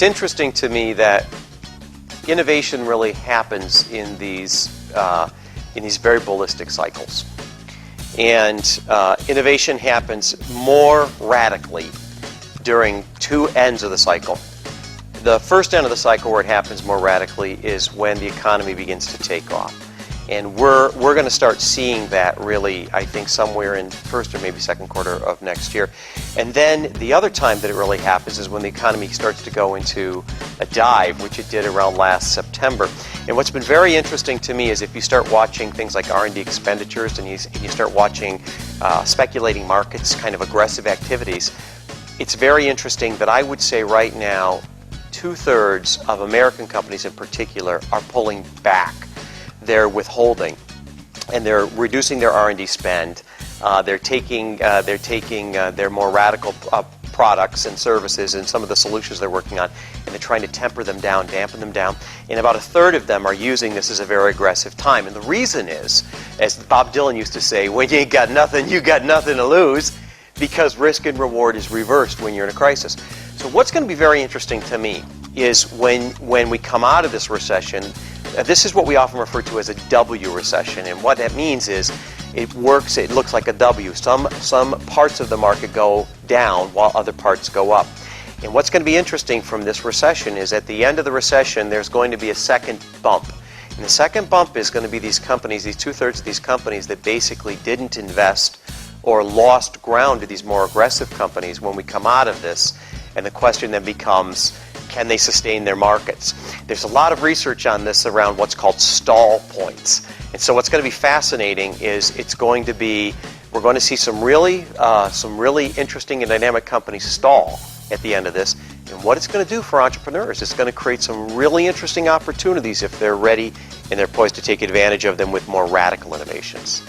it's interesting to me that innovation really happens in these very ballistic cycles. And innovation happens more radically during two ends of the cycle. The first end of the cycle where it happens more radically is when the economy begins to take off. And we're going to start seeing that really, I think, somewhere in first or maybe second quarter of next year. And then the other time that it really happens is when the economy starts to go into a dive, which it did around last September. And what's been very interesting to me is if you start watching things like R&D expenditures and you start watching speculating markets, kind of aggressive activities, it's very interesting that I would say right now 2/3 of American companies in particular are pulling back. They're withholding, and they're reducing their R&D spend. They're taking their more radical products and services and some of the solutions they're working on, and they're trying to temper them down, dampen them down. And about 1/3 of them are using this as a very aggressive time. And the reason is, as Bob Dylan used to say, when you ain't got nothing, you got nothing to lose, because risk and reward is reversed when you're in a crisis. So what's going to be very interesting to me is when we come out of this recession, this is what we often refer to as a W recession, and what that means is it looks like a W. Some parts of the market go down while other parts go up. And what's going to be interesting from this recession is at the end of the recession there's going to be a second bump. And the second bump is going to be these companies, these 2/3 of these companies that basically didn't invest or lost ground to these more aggressive companies when we come out of this. And the question then becomes, can they sustain their markets? There's a lot of research on this around what's called stall points. And so what's going to be fascinating is we're going to see some really interesting and dynamic companies stall at the end of this. And what it's going to do for entrepreneurs, it's going to create some really interesting opportunities if they're ready and they're poised to take advantage of them with more radical innovations.